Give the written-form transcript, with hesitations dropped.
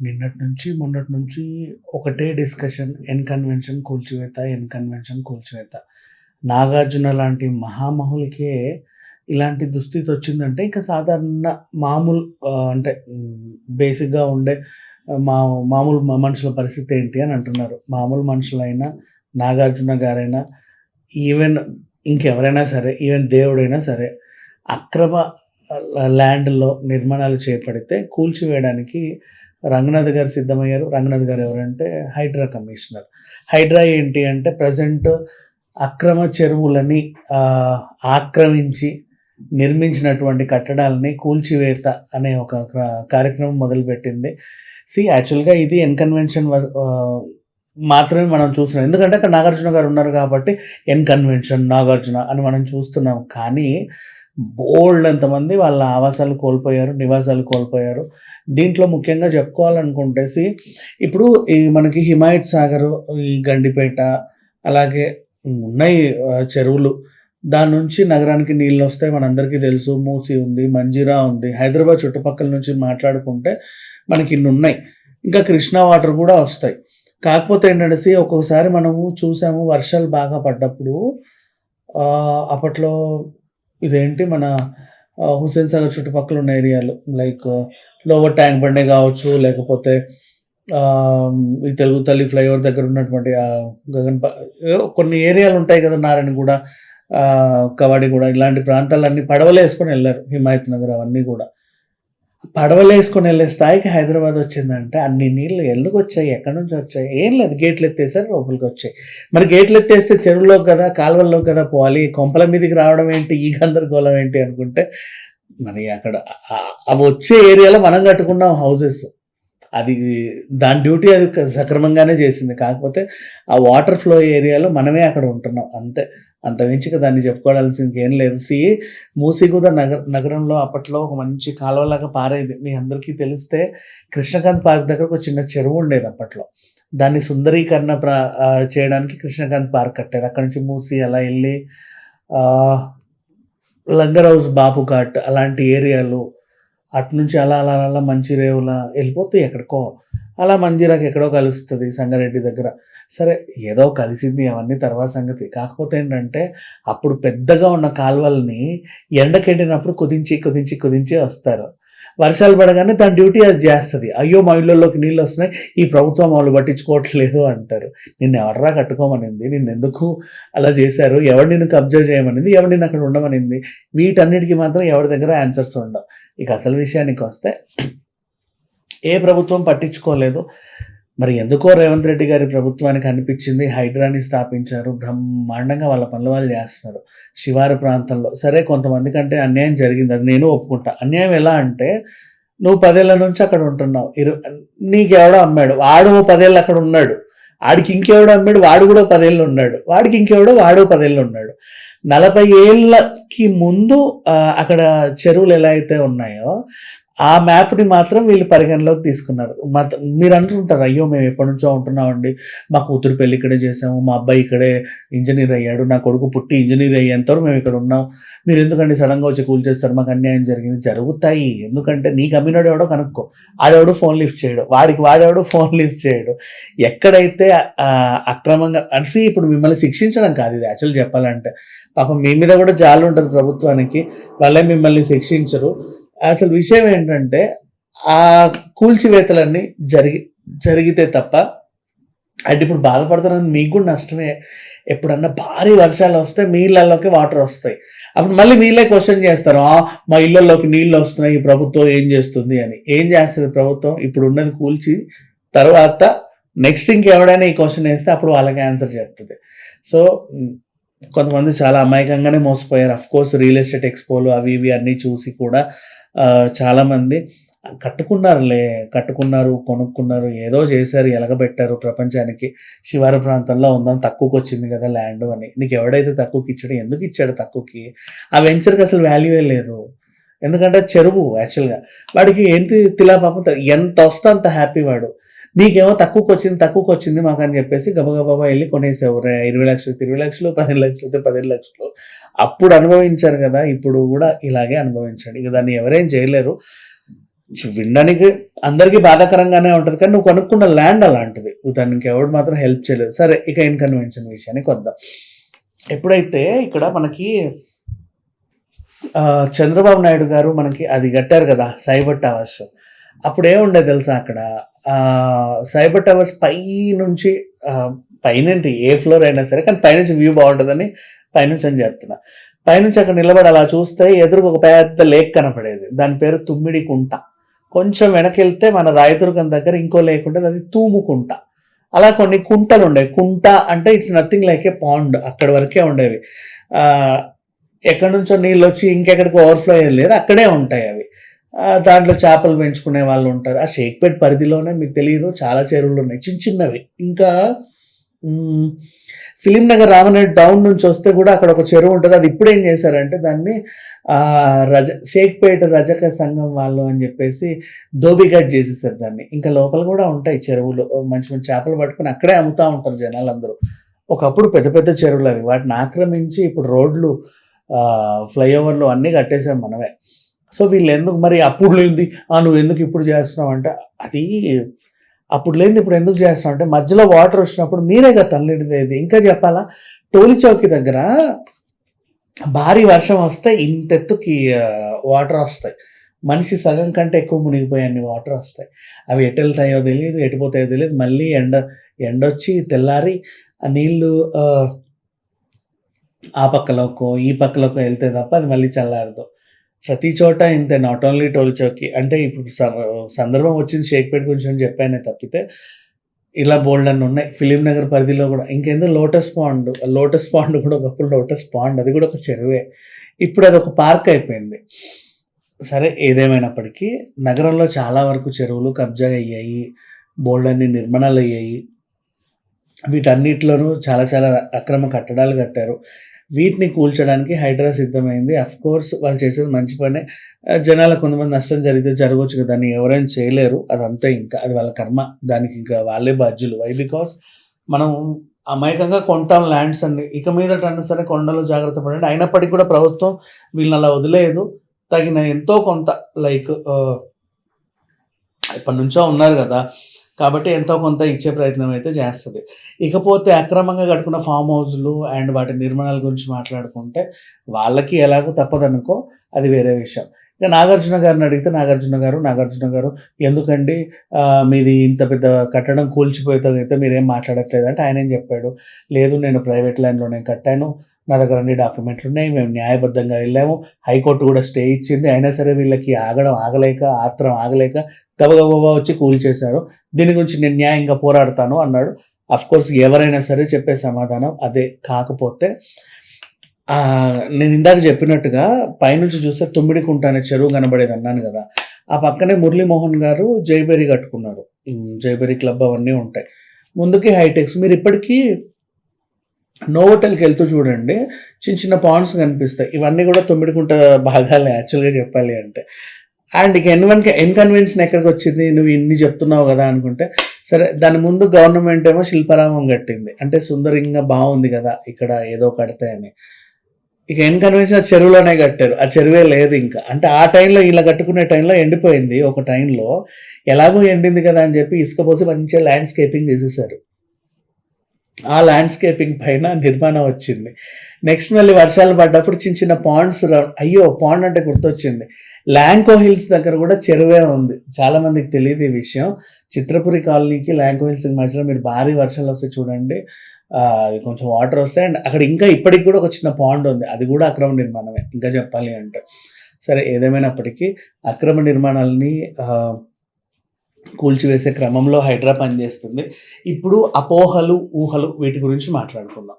నిన్నటి నుంచి, మొన్నటి నుంచి ఒకటే డిస్కషన్ కన్వెన్షన్ కూల్చివేత, కన్వెన్షన్ కూల్చివేత. 'నాగార్జున' లాంటి మహామహులకే ఇలాంటి దుస్థితి వచ్చిందంటే ఇంకా సాధారణ మామూలు అంటే బేసిక్‌గా ఉండే మామూలు మనుషుల పరిస్థితి ఏంటి అని అంటున్నారు. మామూలు మనుషులైనా, 'నాగార్జున' గారైనా, ఈవెన్ ఇంకెవరైనా సరే, ఈవెన్ దేవుడైనా సరే, అక్రమ ల్యాండ్‌లో నిర్మాణాలు చేపడితే కూల్చివేయడానికి రంగనాథ్ గారు సిద్ధమయ్యారు. రంగనాథ్ గారు ఎవరంటే హైడ్రా కమిషనర్. హైడ్రా ఏంటి అంటే ప్రెజెంట్ అక్రమ చెరువులని ఆక్రమించి నిర్మించినటువంటి కట్టడాలని కూల్చివేత అనే ఒక కార్యక్రమం మొదలుపెట్టింది. యాక్చువల్‌గా ఇది కన్వెన్షన్ మాత్రమే మనం చూస్తున్నాం. ఎందుకంటే అక్కడ నాగార్జున గారు ఉన్నారు కాబట్టి కన్వెన్షన్ నాగార్జున అని మనం చూస్తున్నాం. కానీ బోలెడంతమంది వాళ్ళ ఆవాసాలు కోల్పోయారు, నివాసాలు కోల్పోయారు. దీంట్లో ముఖ్యంగా చెప్పుకోవాలనుకుంటే ఇప్పుడు ఈ మనకి హిమాయత్ సాగరు, ఈ గండిపేట అలాగే ఉన్నాయి చెరువులు. దాని నుంచి నగరానికి నీళ్ళొస్తాయి మనందరికీ తెలుసు. మూసీ ఉంది, మంజీరా ఉంది. హైదరాబాద్ చుట్టుపక్కల నుంచి మాట్లాడుకుంటే మనకి ఇన్నున్నాయి. ఇంకా కృష్ణా వాటర్ కూడా వస్తాయి. కాకపోతే ఏంటంటే ఒక్కొక్కసారి మనము చూసాము వర్షాలు బాగా పడ్డప్పుడు అప్పట్లో ఇదేంటి మన హుస్సేన్ సాగర్ చుట్టుపక్కల ఉన్న ఏరియాలు లైక్ లోవర్ ట్యాంక్ బండే కావచ్చు, లేకపోతే ఈ తెలుగు తల్లి ఫ్లైఓవర్ దగ్గర ఉన్నటువంటి కొన్ని ఏరియాలు ఉంటాయి కదా, నారాయణగూడ, కవాడిగూడ, ఇలాంటి ప్రాంతాలన్నీ పడవలు వేసుకొని వెళ్ళారు. హిమాయత్ నగర్ అవన్నీ కూడా పడవలు వేసుకొని వెళ్ళే స్థాయికి హైదరాబాద్ వచ్చిందంటే అన్ని నీళ్ళు ఎందుకు వచ్చాయి, ఎక్కడి నుంచి వచ్చాయి? ఏం లేదు, గేట్లు ఎత్తేసారు, లోపలికి వచ్చాయి. మరి గేట్లు ఎత్తేస్తే చెరువులోకి కదా, కాలువల్లోకి కదా పోవాలి, కొంపల మీదకి రావడం ఏంటి, ఈ గందరగోళం ఏంటి అనుకుంటే మరి అక్కడ అవి వచ్చే ఏరియాలో మనం కట్టుకున్నాం హౌసెస్. అది దాని డ్యూటీ అది సక్రమంగానే చేసింది. కాకపోతే ఆ వాటర్ ఫ్లో ఏరియాలో మనమే అక్కడ ఉంటున్నాం అంతే. అంతమించిగా దాన్ని చెప్పుకోవాల్సింది ఇంకేం లేదు. మూసీగూద నగరంలో అప్పట్లో ఒక మంచి కాలువలాగా పారేది. మీ అందరికీ తెలిస్తే కృష్ణకాంత్ పార్క్ దగ్గర ఒక చిన్న చెరువు ఉండేది అప్పట్లో. దాన్ని సుందరీకరణ చేయడానికి కృష్ణకాంత్ పార్క్ కట్టారు. అక్కడ నుంచి మూసీ అలా వెళ్ళి లంగర్ హౌస్, బాపు ఘాట్ అలాంటి ఏరియాలు, అటు నుంచి అలా అలా అలా మంచిరేవులా వెళ్ళిపోతే ఎక్కడికో, అలా మంజీరాకి ఎక్కడో కలుస్తుంది సంగారెడ్డి దగ్గర. సరే ఏదో కలిసింది, అవన్నీ తర్వాత సంగతి. కాకపోతే ఏంటంటే అప్పుడు పెద్దగా ఉన్న కాలువల్ని ఎండకెట్టినప్పుడు కుదించి వస్తారు. వర్షాలు పడగానే దాని డ్యూటీ అది చేస్తుంది. అయ్యో మా ఇళ్ళల్లోకి నీళ్ళు వస్తున్నాయి, ఈ ప్రభుత్వం వాళ్ళు పట్టించుకోవట్లేదు అంటారు. నిన్ను ఎవర్రా కట్టుకోమనింది, నిన్ను ఎందుకు అలా చేశారు, ఎవరు నిన్ను కబ్జా చేయమనింది, ఎవరు నిన్ను అక్కడ ఉండమనింది? వీటన్నిటికీ మాత్రం ఎవరి దగ్గర ఆన్సర్స్ ఉండవు. ఇక అసలు విషయానికి వస్తే ఏ ప్రభుత్వం పట్టించుకోలేదు. మరి ఎందుకో రేవంత్ రెడ్డి గారి ప్రభుత్వానికి అనిపించింది, హైడ్రాని స్థాపించారు, బ్రహ్మాండంగా వాళ్ళ పనులు వాళ్ళు చేస్తున్నారు శివారు ప్రాంతంలో. సరే కొంతమంది కంటే అన్యాయం జరిగింది, అది నేను ఒప్పుకుంటా. అన్యాయం ఎలా అంటే నువ్వు 10 ఏళ్ల నుంచి అక్కడ ఉంటున్నావు, నీకెవడో అమ్మాడు, వాడు 10 ఏళ్ళు అక్కడ ఉన్నాడు, వాడికి ఇంకెవడో అమ్మాడు, వాడు కూడా 10 ఏళ్ళు ఉన్నాడు, వాడికి ఇంకెవడో వాడు 10 ఏళ్ళు ఉన్నాడు. 40 ఏళ్ళకి ముందు అక్కడ చెరువులు ఎలా అయితే ఉన్నాయో ఆ మ్యాప్ని మాత్రం వీళ్ళు పరిగణలోకి తీసుకున్నారు. మీరు అంటుంటారు, అయ్యో మేము ఎప్పటి నుంచో ఉంటున్నామండి, మా కూతురు పెళ్ళి ఇక్కడే చేసాము, మా అబ్బాయి ఇక్కడే ఇంజనీర్ అయ్యాడు, నా కొడుకు పుట్టి ఇంజనీర్ అయ్యేంతవరకు మేము ఇక్కడ ఉన్నాం, మీరు ఎందుకండి సడన్గా వచ్చి కూల్ చేస్తారు, మాకు అన్యాయం జరిగింది. జరుగుతాయి, ఎందుకంటే నీకు అమ్మినాడు ఎవడో కనుక్కో, ఆడెవడు ఫోన్ లిఫ్ట్ చేయడు, వాడెవడు ఫోన్ లిఫ్ట్ చేయడు. ఎక్కడైతే అక్రమంగా ఇప్పుడు మిమ్మల్ని శిక్షించడం కాదు ఇది యాక్చువల్ చెప్పాలంటే, పాపం మీ మీద కూడా జాలి ఉంటుంది ప్రభుత్వానికి, వాళ్ళే మిమ్మల్ని శిక్షించరు. అసలు విషయం ఏంటంటే ఆ కూల్చివేతలన్నీ జరిగితే తప్ప, అంటే ఇప్పుడు బాధపడుతున్నది మీకు కూడా నష్టమే. ఎప్పుడన్నా భారీ వర్షాలు వస్తే మీ ఇళ్లలోకి వాటర్ వస్తాయి, అప్పుడు మళ్ళీ మీళ్ళే క్వశ్చన్ చేస్తారు, మా ఇళ్లలోకి నీళ్ళు వస్తున్నాయి, ఈ ప్రభుత్వం ఏం చేస్తుంది అని. ఏం చేస్తుంది ప్రభుత్వం? ఇప్పుడు ఉన్నది కూల్చి తర్వాత నెక్స్ట్ ఇంకెవడైనా ఈ క్వశ్చన్ వేస్తే అప్పుడు వాళ్ళకి ఆన్సర్ చెప్తుంది. సో కొంతమంది చాలా అమాయకంగానే మోసపోయారు. అఫ్కోర్స్ రియల్ ఎస్టేట్ ఎక్స్పోలు అవి ఇవి అన్నీ చూసి కూడా చాలామంది కట్టుకున్నారు, కొనుక్కున్నారు, ఏదో చేశారు, ఎలగబెట్టారు ప్రపంచానికి. శివారు ప్రాంతంలో ఉందాం, తక్కువకి వచ్చింది కదా ల్యాండ్ అని. నీకు ఎవడైతే తక్కువకి ఇచ్చాడో, ఎందుకు ఇచ్చాడు తక్కువకి? ఆ వెంచర్కి అసలు వాల్యూయే లేదు. ఎందుకంటే చెరువు యాక్చువల్గా వాడికి ఏంటి పాపం ఎంత వస్తే అంత హ్యాపీ వాడు. నీకేమో తక్కువకి వచ్చింది మాకు అని చెప్పేసి గబగబా వెళ్ళి కొనేసావు. 20 లక్షలు 20 లక్షలు, 15 లక్షలు 15 లక్షలు. అప్పుడు అనుభవించారు కదా, ఇప్పుడు కూడా ఇలాగే అనుభవించండి. ఇక దాన్ని ఎవరేం చేయలేరు. వినడానికి అందరికీ బాధాకరంగానే ఉంటుంది, కానీ నువ్వు కొనుక్కున్న ల్యాండ్ అలాంటిది, దానికి ఎవడు మాత్రం హెల్ప్ చేయలేదు. సరే, ఇక ఇన్కన్వెన్షన్ విషయానికి వద్దాం. ఎప్పుడైతే ఇక్కడ మనకి చంద్రబాబు నాయుడు గారు మనకి అది కట్టారు కదా సైబర్ టవర్స్, అప్పుడు ఏముండే తెలుసా అక్కడ, సైబర్ టవర్స్ పై నుంచి పైనంటి ఏ ఫ్లోర్ అయినా సరే, కానీ పైనుంచి వ్యూ బాగుంటుందని పైనుంచి అని చెప్తున్నా. పైనుంచి అక్కడ నిలబడి అలా చూస్తే ఎదురుకు ఒక పెద్ద లేక్ కనపడేది, దాని పేరు తుమ్మిడి కుంట. కొంచెం వెనకెళ్తే మన రాయదుర్గం దగ్గర ఇంకో లేక్ ఉంటుంది, అది తూముకుంట. అలా కొన్ని కుంటలు ఉండేవి. కుంట అంటే it's nothing like a pond, అక్కడి వరకే ఉండేవి. ఎక్కడి నుంచో నీళ్ళు వచ్చి ఇంకెక్కడికి ఓవర్ఫ్లో అయ్యేది లేదు, అక్కడే ఉంటాయి అవి. దాంట్లో చేపలు పెంచుకునే వాళ్ళు ఉంటారు. ఆ షేక్పేట్ పరిధిలోనే మీకు తెలియదు చాలా చెరువులు ఉన్నాయి చిన్న చిన్నవి. ఇంకా ఫిలిం నగర్ రామనాయుడు టౌన్ నుంచి వస్తే కూడా అక్కడ ఒక చెరువు ఉంటుంది. అది ఇప్పుడు ఏం చేశారంటే దాన్ని షేక్పేట రజక సంఘం వాళ్ళు అని చెప్పేసి దోబిగట్ చేసేసారు దాన్ని. ఇంకా లోపల కూడా ఉంటాయి చెరువులు, మంచి మంచి చేపలు పట్టుకుని అక్కడే అమ్ముతూ ఉంటారు జనాలందరూ. ఒకప్పుడు పెద్ద పెద్ద చెరువులు అవి, వాటిని ఆక్రమించి ఇప్పుడు రోడ్లు, ఫ్లైఓవర్లు అన్నీ కట్టేసాం మనమే. సో వీళ్ళు ఎందుకు మరి అప్పుడు లేనిది నువ్వు ఎందుకు ఇప్పుడు చేస్తున్నావు అంటే, అది అప్పుడు లేనిది ఇప్పుడు ఎందుకు చేస్తున్నావు అంటే, మధ్యలో వాటర్ వచ్చినప్పుడు మీరే కదా తల్లిడిదేది. ఇంకా చెప్పాలా, టోలీ చౌకీ దగ్గర భారీ వర్షం వస్తే ఇంతెత్తుకి వాటర్ వస్తాయి, మనిషి సగం కంటే ఎక్కువ మునిగిపోయాన్ని వాటర్ వస్తాయి. అవి ఎటు వెళ్తాయో తెలియదు, ఎటుపోతాయో తెలియదు. మళ్ళీ ఎండొచ్చి తెల్లారి ఆ నీళ్ళు ఆ పక్కలోకో ఈ పక్కలోకో వెళ్తే తప్ప అది మళ్ళీ చల్లారదు. ప్రతి చోట ఇంతే, నాట్ ఓన్లీ టోల్ చౌకీ. అంటే ఇప్పుడు సందర్భం వచ్చింది షేక్పేట గురించి అని చెప్పానే తప్పితే ఇలా బోల్డ్ అన్నీ ఉన్నాయి. ఫిలిం నగర్ పరిధిలో కూడా ఇంకేందో లోటస్ పాండ్ కూడా ఒకప్పుడు లోటస్ పాండ్, అది కూడా ఒక చెరువే. ఇప్పుడు అది ఒక పార్క్ అయిపోయింది. సరే, ఏదేమైనప్పటికీ నగరంలో చాలా వరకు చెరువులు కబ్జా అయ్యాయి, బోల్డ్ అన్ని నిర్మాణాలు అయ్యాయి. వీటన్నిటిలోనూ చాలా చాలా అక్రమ కట్టడాలు కట్టారు. వీటిని కూల్చడానికి హైడ్రా సిద్ధమైంది. కోర్స్ వాళ్ళు చేసేది మంచి పనే. జనాలకు కొంతమంది నష్టం జరిగితే జరగవచ్చు కదా, దాన్ని ఎవరైనా చేయలేరు, అదంతా ఇంకా అది వాళ్ళ కర్మ, దానికి ఇంకా వాళ్ళే బాధ్యులు. వై బికాస్ మనం అమాయకంగా కొంటాం ల్యాండ్స్ అన్ని, ఇక మీదటన్నా సరే కొండలు జాగ్రత్త పడండి. అయినప్పటికీ కూడా ప్రభుత్వం వీళ్ళని అలా వదిలేదు. తగిన ఎంతో కొంత లైక్ ఎప్పటి నుంచో ఉన్నారు కదా, కాబట్టి ఎంతో కొంత ఇచ్చే ప్రయత్నం అయితే చేస్తుంది. ఇకపోతే అక్రమంగా కట్టుకున్న ఫామ్ హౌస్లు అండ్ వాటి నిర్మాణాల గురించి మాట్లాడుకుంటే వాళ్ళకి ఎలాగో తప్పదనుకో, అది వేరే విషయం. ఇక నాగార్జున గారిని అడిగితే నాగార్జున గారు ఎందుకండి మీది ఇంత పెద్ద కట్టడం కూల్చిపోయేదైతే మీరేం మాట్లాడట్లేదు అంటే, ఆయన ఏం చెప్పాడు, లేదు నేను ప్రైవేట్ ల్యాండ్లోనే కట్టాను, నా దగ్గర అన్ని డాక్యుమెంట్లు ఉన్నాయి, మేము న్యాయబద్ధంగా వెళ్ళాము, హైకోర్టు కూడా స్టే ఇచ్చింది, అయినా సరే వీళ్ళకి ఆత్రం ఆగలేక గబగబా వచ్చి కూల్చేశారు, దీని గురించి నేను న్యాయంగా పోరాడతాను అన్నాడు. అఫ్కోర్స్ ఎవరైనా సరే చెప్పే సమాధానం అదే. కాకపోతే నేను ఇందాక చెప్పినట్టుగా పైనుంచి చూస్తే తుమ్మిడి కుంట అనే చెరువు కనబడేది అన్నాను కదా, ఆ పక్కనే మురళీమోహన్ గారు జైబెరీ కట్టుకున్నారు. జైబెరీ క్లబ్ అవన్నీ ఉంటాయి. ముందుకి హైటెక్స్. మీరు ఇప్పటికీ నోవోటెల్కి వెళ్తూ చూడండి, చిన్న చిన్న పాండ్స్ కనిపిస్తాయి. ఇవన్నీ కూడా తుమ్మిడికుంట భాగాలే యాక్చువల్గా చెప్పాలి అంటే. అండ్ ఇక ఎన్కన్వెన్షన్ ఎక్కడికి వచ్చింది, నువ్వు ఇన్ని చెప్తున్నావు కదా అనుకుంటే, సరే దాని ముందు గవర్నమెంట్ ఏమో శిల్పారామం కట్టింది, అంటే సుందరంగా బాగుంది కదా ఇక్కడ ఏదో కడితే అని. ఇక ఎన్కన్వెన్షన్ ఆ చెరువులోనే కట్టారు, ఆ చెరువే లేదు ఇంకా. అంటే ఆ టైంలో ఇలా కట్టుకునే టైంలో ఎండిపోయింది, ఒక టైంలో ఎలాగో ఎండింది కదా అని చెప్పి ఇసుక పోసి మంచిగా ల్యాండ్స్కేపింగ్ చేసేసారు. ఆ ల్యాండ్స్కేపింగ్ పైన నిర్మాణం వచ్చింది. నెక్స్ట్ మళ్ళీ వర్షాలు పడ్డప్పుడు చిన్న చిన్న పాండ్స్, అయ్యో పాండ్ అంటే గుర్తొచ్చింది, ల్యాంకో హిల్స్ దగ్గర కూడా చెరువే ఉంది. చాలామందికి తెలియదు ఈ విషయం. చిత్రపురి కాలనీకి ల్యాంకో హిల్స్కి మధ్యలో మీరు భారీ వర్షాలు వస్తే చూడండి, కొంచెం వాటర్ వస్తాయి. అండ్ అక్కడ ఇంకా ఇప్పటికి కూడా ఒక చిన్న పాండ్ ఉంది, అది కూడా అక్రమ నిర్మాణమే ఇంకా చెప్పాలి అంటే. సరే, ఏదేమైనప్పటికీ అక్రమ నిర్మాణాలని కూల్చివేసే క్రమంలో హైడ్రా పనిచేస్తుంది. ఇప్పుడు అపోహలు, ఊహలు వీటి గురించి మాట్లాడుకుందాం.